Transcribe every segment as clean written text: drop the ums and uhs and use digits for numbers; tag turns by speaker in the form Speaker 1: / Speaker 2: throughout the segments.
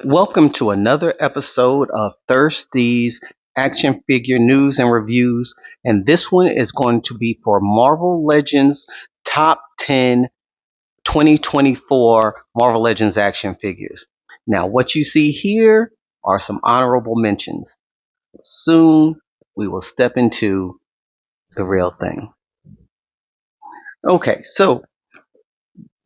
Speaker 1: Welcome to another episode of Thirsties Action Figure News and Reviews. And this one is going to be for Marvel Legends Top 10 2024 Marvel Legends action figures. Now, what you see here are some honorable mentions. Soon we will step into the real thing. Okay, so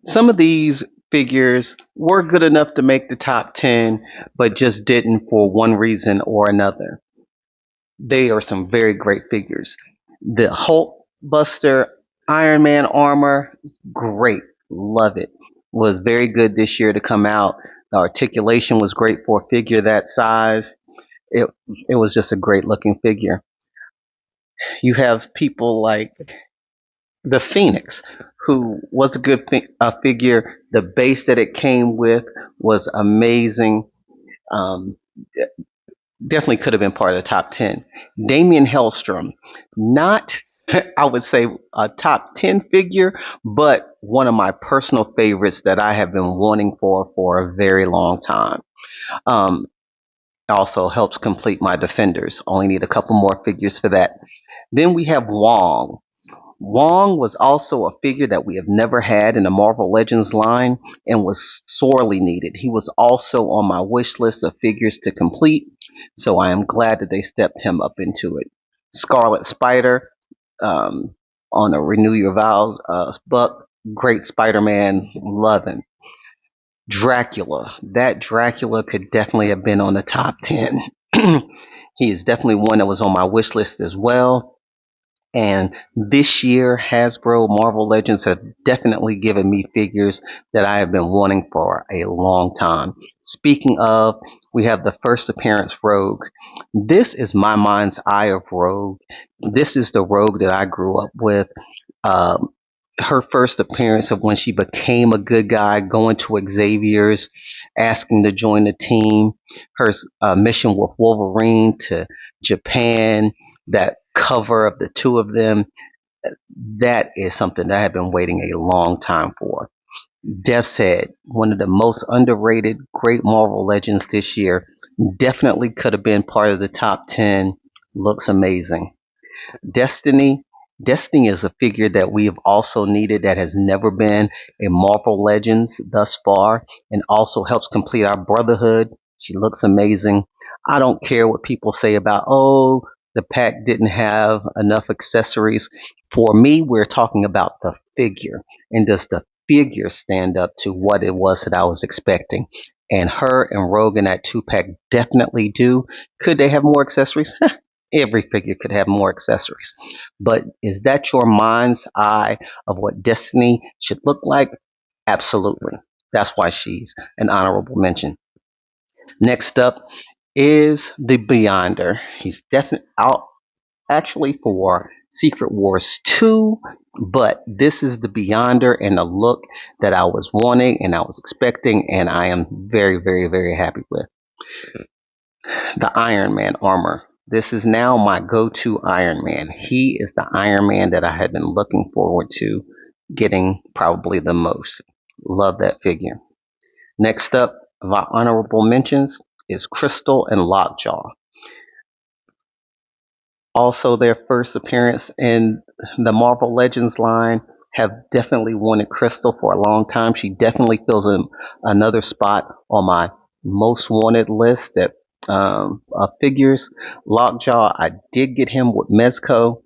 Speaker 1: some of these figures were good enough to make the top 10, but just didn't for one reason or another. They are some very great figures. The Hulk Buster Iron Man armor is great. Love it. Was very good this year to come out. The articulation was great for a figure that size. It it was just a great looking figure. You have people like the Phoenix, who was a good figure. The base that it came with was amazing. Um, Definitely could have been part of the top 10. Damian Hellstrom, not, I would say, a top 10 figure, but one of my personal favorites that I have been wanting for a very long time. Um, Also helps complete my Defenders. Only need a couple more figures for that. Then we have Wong. Wong was also a figure that we have never had in the Marvel Legends line and was sorely needed. He was also on my wish list of figures to complete, so I am glad that they stepped him up into it. Scarlet Spider, um, on a Renew Your Vows book, great Spider-Man, love him. Dracula, that Dracula could definitely have been on the top 10. He is definitely one that was on my wish list as well. And this year, Hasbro Marvel Legends have definitely given me figures that I have been wanting for a long time. Speaking of, we have the first appearance Rogue. This is my mind's eye of Rogue. This is the Rogue that I grew up with. Um, Her first appearance of when she became a good guy, going to Xavier's, asking to join the team. Her mission with Wolverine to Japan, that cover of the two of them, that is something that I have been waiting a long time for. Death's Head, one of the most underrated great Marvel Legends this year, definitely could have been part of the top 10. Looks amazing. Destiny. Destiny is a figure that we have also needed that has never been in Marvel Legends thus far, and also helps complete our Brotherhood. She looks amazing. I don't care what people say about, oh, the pack didn't have enough accessories. For me, we're talking about the figure, and does the figure stand up to what it was that I was expecting? And her and Rogue in that two pack definitely do. Could they have more accessories? Every figure could have more accessories. But is that your mind's eye of what Destiny should look like? Absolutely. That's why she's an honorable mention. Next up is the Beyonder. He's definitely out actually for Secret Wars 2, but this is the Beyonder and the look that I was wanting and I was expecting, and I am very, very, very happy with. The Iron Man armor. This is now my go-to Iron Man. He is the Iron Man that I had been looking forward to getting probably the most. Love that figure. Next up of our honorable mentions is Crystal and Lockjaw. Also, their first appearance in the Marvel Legends line. Have definitely wanted Crystal for a long time. She definitely fills another spot on my most wanted list that figures. Lockjaw, I did get him with Mezco,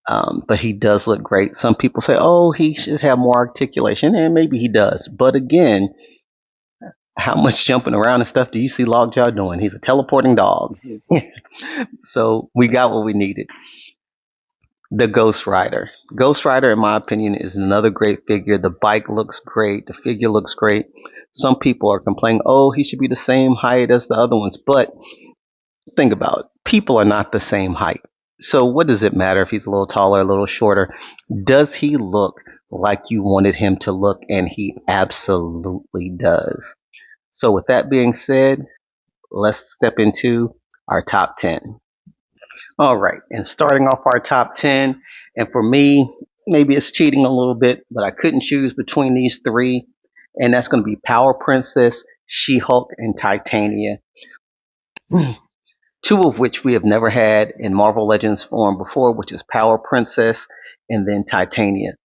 Speaker 1: but he does look great. Some people say, oh, he should have more articulation, and maybe he does. But again, how much jumping around and stuff do you see Lockjaw doing? He's a teleporting dog. So we got what we needed. The Ghost Rider. Ghost Rider, in my opinion, is another great figure. The bike looks great. The figure looks great. Some people are complaining, oh, he should be the same height as the other ones. But think about it. People are not the same height. So what does it matter if he's a little taller, a little shorter? Does he look like you wanted him to look? And he absolutely does. So with that being said, let's step into our top 10. All right, and starting off our top 10, and for me, maybe it's cheating a little bit, but I couldn't choose between these three. and that's going to be Power Princess, She-Hulk, and Titania. Two of which we have never had in Marvel Legends form before, which is Power Princess and then Titania.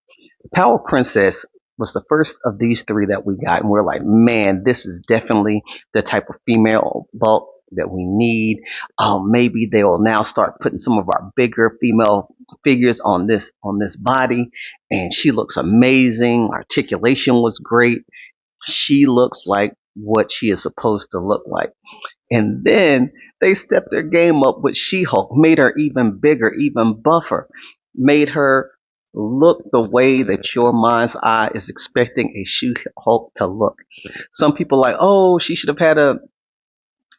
Speaker 1: Power Princess was the first of these three that we got, and we're like, man, this is definitely the type of female bulk that we need. Maybe they will now start putting some of our bigger female figures on this body, and she looks amazing. Articulation was great. She looks like what she is supposed to look like. And then they stepped their game up with She Hulk, made her even bigger, even buffer, made her look the way that your mind's eye is expecting a She Hulk to look. Some people are like, oh, she should have had a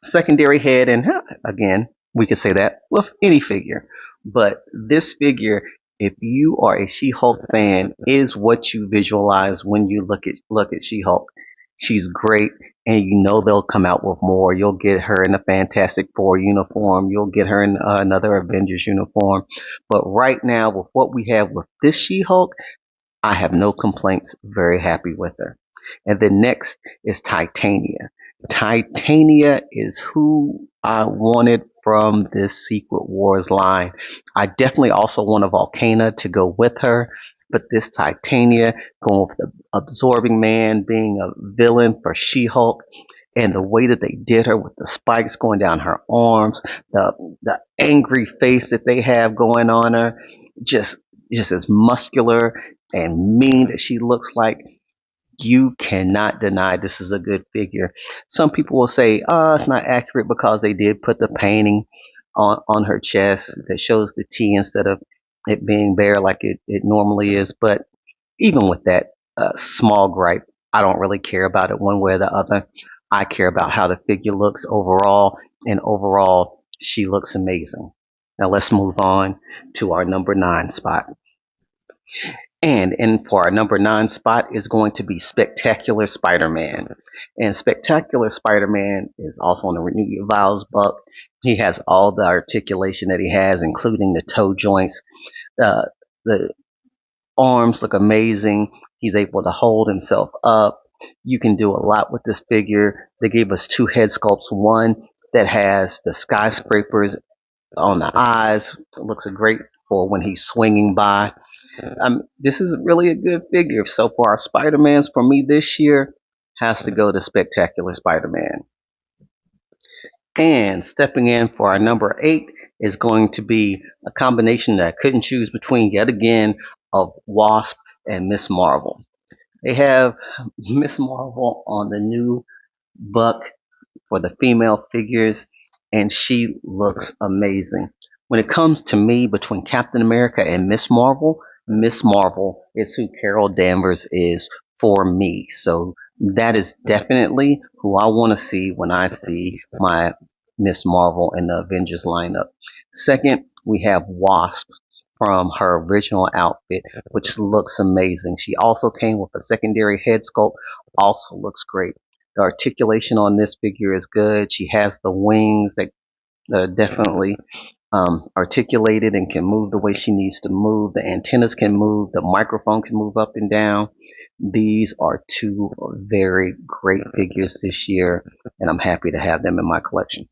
Speaker 1: secondary head, and again, we could say that with any figure. But this figure, if you are a She-Hulk fan, is what you visualize when you look at She-Hulk. She's great, and you know they'll come out with more. You'll get her in a Fantastic Four uniform. You'll get her in another Avengers uniform. But right now, with what we have with this She-Hulk, I have no complaints. Very happy with her. And then next is Titania. Titania is who I wanted from this Secret Wars line. I definitely also want a Volcana to go with her, but this Titania, going with the Absorbing Man being a villain for She-Hulk, and the way that they did her with the spikes going down her arms, the angry face that they have going on her, just just as muscular and mean that she looks like, you cannot deny this is a good figure. Some people will say, oh, it's not accurate because they did put the painting on her chest that shows the T instead of it being bare like it normally is. But even with that small gripe, I don't really care about it one way or the other. I care about how the figure looks overall, and overall, she looks amazing. Now let's move on to our number 9 spot. And for our number 9 spot is going to be Spectacular Spider-Man. And Spectacular Spider-Man is also on the Renew Your Vows buck. He has all the articulation that he has, including the toe joints. The arms look amazing. He's able to hold himself up. You can do a lot with this figure. They gave us 2 head sculpts. One that has the skyscrapers on the eyes. It looks great for when he's swinging by. This is really a good figure. So far, Spider-Man's for me this year has to go to Spectacular Spider-Man. And stepping in for our number 8 is going to be a combination that I couldn't choose between yet again of Wasp and Miss Marvel. They have Miss Marvel on the new buck for the female figures, and she looks amazing. When it comes to me between Captain America and Miss Marvel is who Carol Danvers is for me. So that is definitely who I want to see when I see my Miss Marvel in the Avengers lineup. Second, we have Wasp from her original outfit, which looks amazing. She also came with a secondary head sculpt, also looks great. The articulation on this figure is good. She has the wings that definitely articulated and can move the way she needs to move. The antennas can move. The microphone can move up and down. These are 2 very great figures this year, and I'm happy to have them in my collection.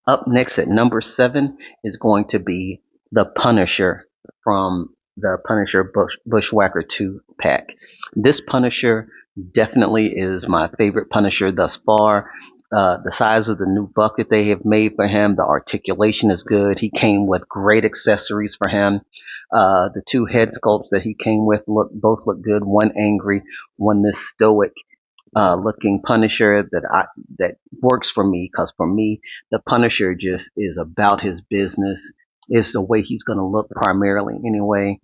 Speaker 1: Up next at number 7 is going to be the Punisher from the Punisher Bushwhacker 2 pack. This Punisher definitely is my favorite Punisher thus far. The size of the new buck that they have made for him, the articulation is good. He came with great accessories for him. The 2 head sculpts that he came with both look good. One angry, one this stoic looking Punisher that works for me, because for me the Punisher just is about his business. It's the way he's going to look primarily anyway.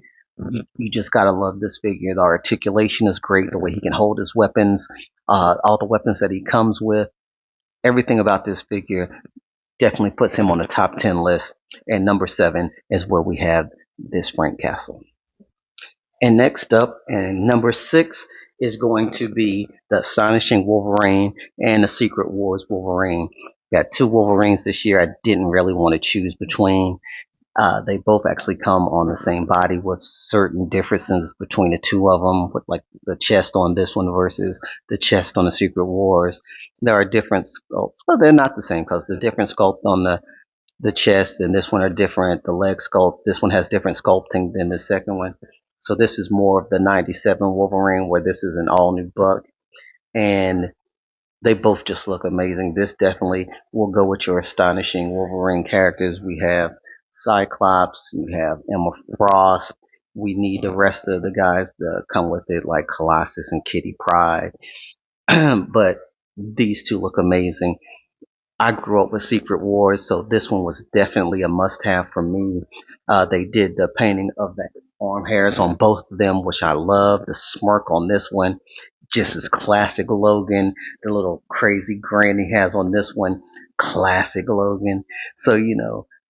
Speaker 1: You just gotta love this figure. The articulation is great. The way he can hold his weapons, all the weapons that he comes with, everything about this figure definitely puts him on the top 10 list. And number 7 is where we have this Frank Castle. And next up, and number 6 is going to be the Astonishing Wolverine and the Secret Wars Wolverine. Got 2 Wolverines this year I didn't really want to choose between. They both actually come on the same body with certain differences between the two of them, with like the chest on this one versus the chest on the Secret Wars. There are different sculpts, but they're not the same because the different sculpt on the chest and this one are different. The leg sculpt, this one has different sculpting than the second one. So this is more of the 97 Wolverine, where this is an all new Buck. And they both just look amazing. This definitely will go with your astonishing Wolverine characters. We have Cyclops, you have Emma Frost. We need the rest of the guys to come with it, like Colossus and Kitty Pryde. But these two look amazing. I grew up with Secret Wars, so this one was definitely a must have for me. They did the painting of the arm hairs on both of them, which I love. The smirk on this one, just as classic Logan. The little crazy grin he has on this one, classic Logan. So,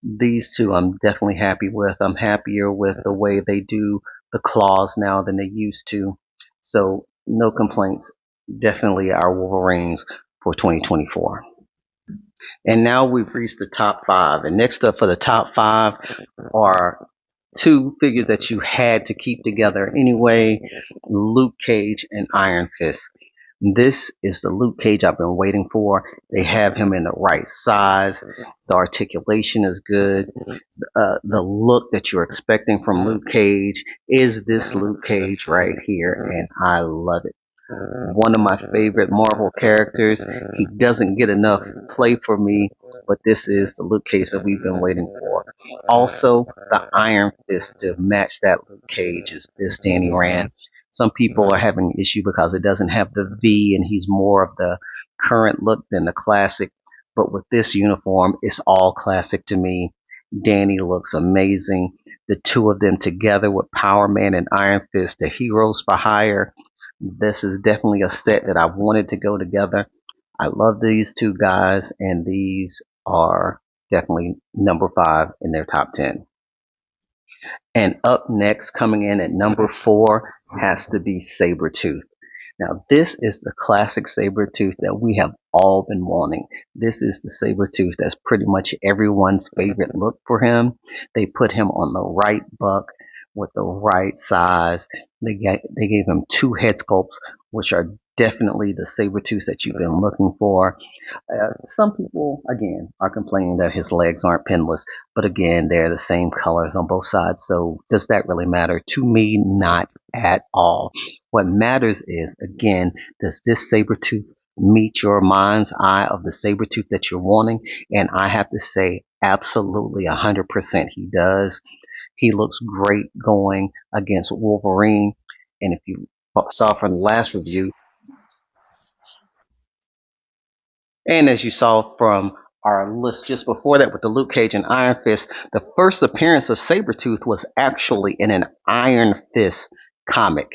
Speaker 1: these two I'm definitely happy with. I'm happier with the way they do the claws now than they used to. So, no complaints. Definitely our Wolverines for 2024. And now we've reached the top five. And next up for the top five are two figures that you had to keep together anyway: Luke Cage and Iron Fist. This is the Luke Cage I've been waiting for. They have him in the right size. The articulation is good. The look that you're expecting from Luke Cage is this Luke Cage right here, and I love it. One of my favorite Marvel characters. He doesn't get enough play for me, but this is the Luke Cage that we've been waiting for. Also, the Iron Fist to match that Luke Cage is this Danny Rand. Some people are having an issue because it doesn't have the V and he's more of the current look than the classic. But with this uniform, it's all classic to me. Danny looks amazing. The two of them together with Power Man and Iron Fist, the heroes for hire. This is definitely a set that I wanted to go together. I love these two guys, and these are definitely number five in their top 10. And up next, coming in at number four, has to be Sabretooth. Now, this is the classic Sabretooth that we have all been wanting. This is the Sabretooth that's pretty much everyone's favorite look for him. They put him on the right Buck with the right size. They gave him two head sculpts, which are definitely the Sabretooth that you've been looking for. Some people, again, are complaining that his legs aren't pinless, but again, they're the same colors on both sides. So does that really matter? To me, not at all. What matters is, again, does this Sabretooth meet your mind's eye of the Sabretooth that you're wanting? And I have to say, absolutely 100% he does. He looks great going against Wolverine. And if you saw from the last review, and as you saw from our list just before that with the Luke Cage and Iron Fist, the first appearance of Sabretooth was actually in an Iron Fist comic.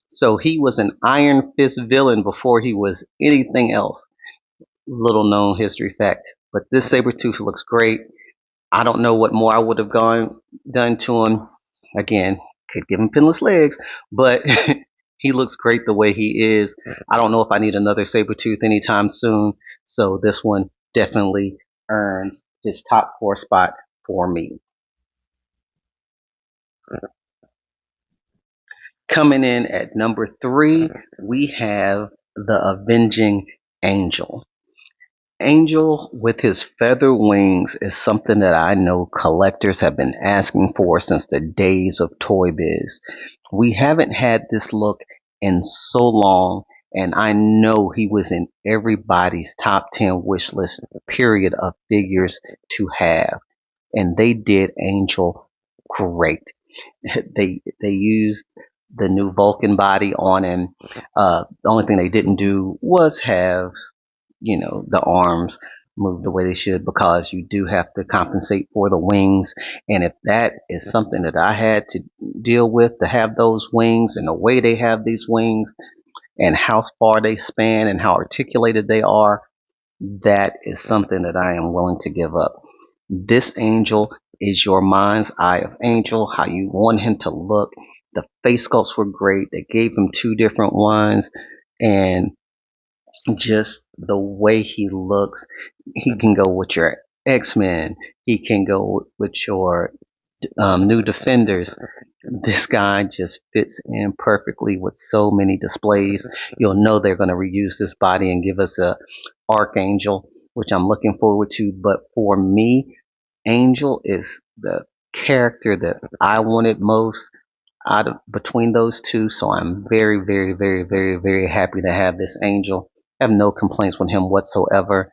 Speaker 1: So he was an Iron Fist villain before he was anything else. Little known history fact. But this Sabretooth looks great. I don't know what more I would have done to him. Again, could give him pinless legs, but he looks great the way he is. I don't know if I need another Sabretooth anytime soon, so this one definitely earns his top four spot for me. Coming in at number three, we have the Avenging Angel. Angel with his feather wings is something that I know collectors have been asking for since the days of Toy Biz. We haven't had this look in so long, and I know he was in everybody's top 10 wish list period of figures to have. And they did Angel great. They used the new Vulcan body on him. The only thing they didn't do was have the arms move the way they should, because you do have to compensate for the wings. And if that is something that I had to deal with, to have those wings and the way they have these wings and how far they span and how articulated they are, that is something that I am willing to give up. This Angel is your mind's eye of Angel, how you want him to look. The face sculpts were great. They gave him two different ones, and just the way he looks, he can go with your X-Men. He can go with your new Defenders. This guy just fits in perfectly with so many displays. You'll know they're going to reuse this body and give us a Archangel, which I'm looking forward to. But for me, Angel is the character that I wanted most out of between those two. So I'm very, very, very, very, very happy to have this Angel. I have no complaints with him whatsoever.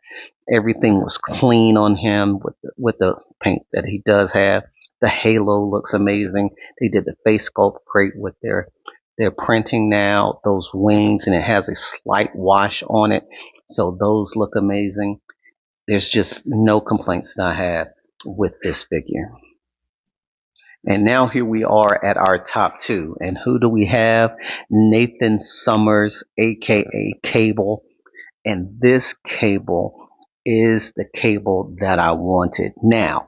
Speaker 1: Everything was clean on him with the paint that he does have. The halo looks amazing. They did the face sculpt great with their printing now. Those wings, and it has a slight wash on it, so those look amazing. There's just no complaints that I have with this figure. And now here we are at our top two. And who do we have? Nathan Summers, aka Cable. And this Cable is the Cable that I wanted. Now,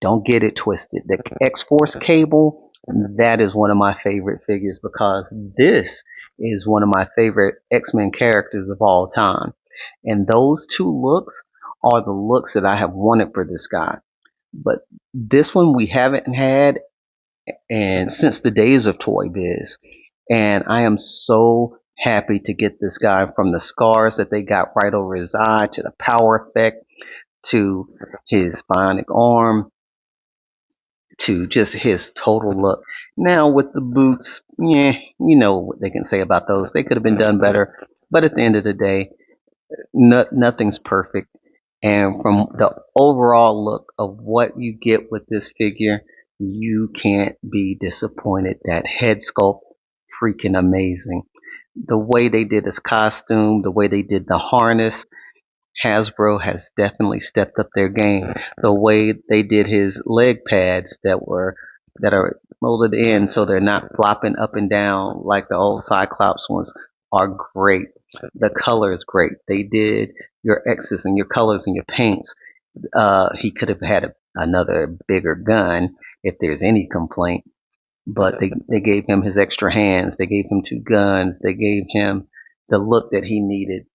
Speaker 1: don't get it twisted. The X-Force Cable, that is one of my favorite figures because this is one of my favorite X-Men characters of all time. And those two looks are the looks that I have wanted for this guy. But this one we haven't had and since the days of Toy Biz. And I am so happy to get this guy, from the scars that they got right over his eye to the power effect to his bionic arm to just his total look. Now with the boots, yeah, you know what they can say about those. They could have been done better, but at the end of the day, nothing's perfect. And from the overall look of what you get with this figure, you can't be disappointed. That head sculpt, freaking amazing. The way they did his costume, the way they did the harness, Hasbro has definitely stepped up their game. The way they did his leg pads that are molded in so they're not flopping up and down like the old Cyclops ones are great. The color is great. They did your X's and your colors and your paints. He could have had another bigger gun if there's any complaint, but they gave him his extra hands. They gave him two guns. They gave him the look that he needed.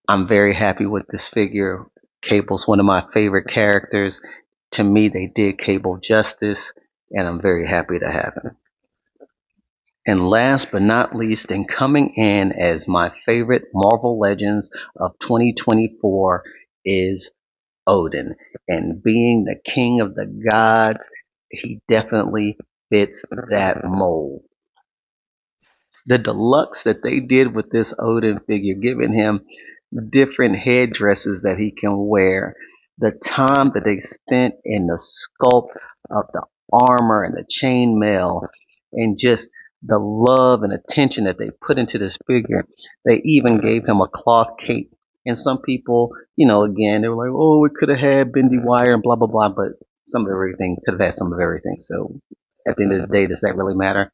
Speaker 1: I'm very happy with this figure. Cable's one of my favorite characters. To me, they did Cable justice, and I'm very happy to have him. And last but not least, and coming in as my favorite Marvel Legends of 2024 is Odin. And being the king of the gods, he definitely fits that mold. The deluxe that they did with this Odin figure, giving him different headdresses that he can wear, the time that they spent in the sculpt of the armor and the chainmail, and just the love and attention that they put into this figure. They even gave him a cloth cape. And some people, again, they were like, oh, it could have had bendy wire and blah, blah, blah. But some of everything could have had some of everything. So at the end of the day, does that really matter?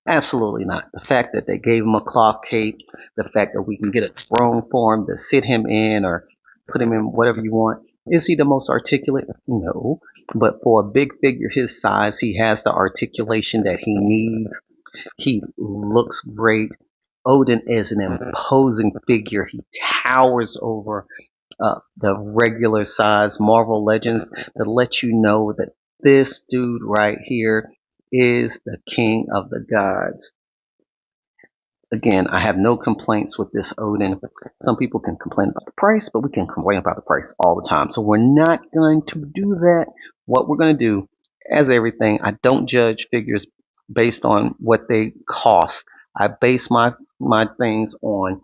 Speaker 1: Absolutely not. The fact that they gave him a cloth cape, the fact that we can get a throne for him to sit him in or put him in whatever you want. Is he the most articulate? No. But for a big figure his size, he has the articulation that he needs. He looks great. Odin is an imposing figure. He towers over the regular size Marvel Legends to let you know that this dude right here is the king of the gods. Again, I have no complaints with this Odin. Some people can complain about the price, but we can complain about the price all the time. So we're not going to do that. What we're going to do, as everything, I don't judge figures based on what they cost. I base my things on,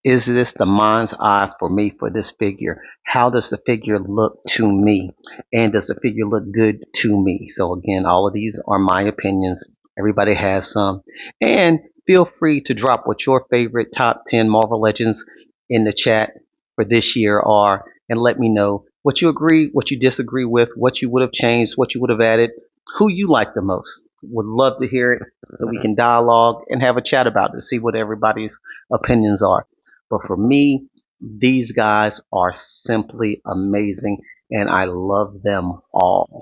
Speaker 1: is this the mind's eye for me for this figure? How does the figure look to me? And does the figure look good to me? So again, all of these are my opinions. Everybody has some. And feel free to drop what your favorite top 10 Marvel Legends in the chat for this year are, and let me know what you agree, what you disagree with, what you would have changed, what you would have added, who you like the most. Would love to hear it so we can dialogue and have a chat about it, see what everybody's opinions are. But for me, these guys are simply amazing, and I love them all.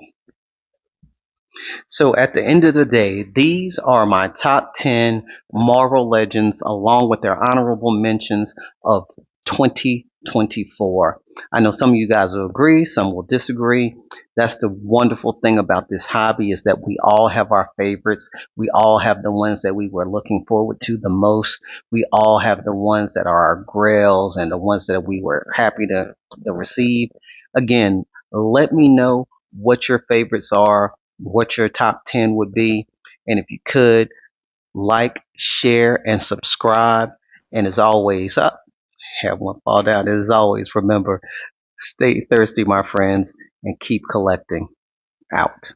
Speaker 1: So at the end of the day, these are my top 10 Marvel Legends, along with their honorable mentions of 2024. 24. I know some of you guys will agree, some will disagree. That's the wonderful thing about this hobby, is that we all have our favorites. We all have the ones that we were looking forward to the most. We all have the ones that are our grails and the ones that we were happy to receive. Again, let me know what your favorites are, what your top 10 would be. And if you could, like, share, and subscribe. And as always, have one fall down. As always, remember, stay thirsty, my friends, and keep collecting. Out.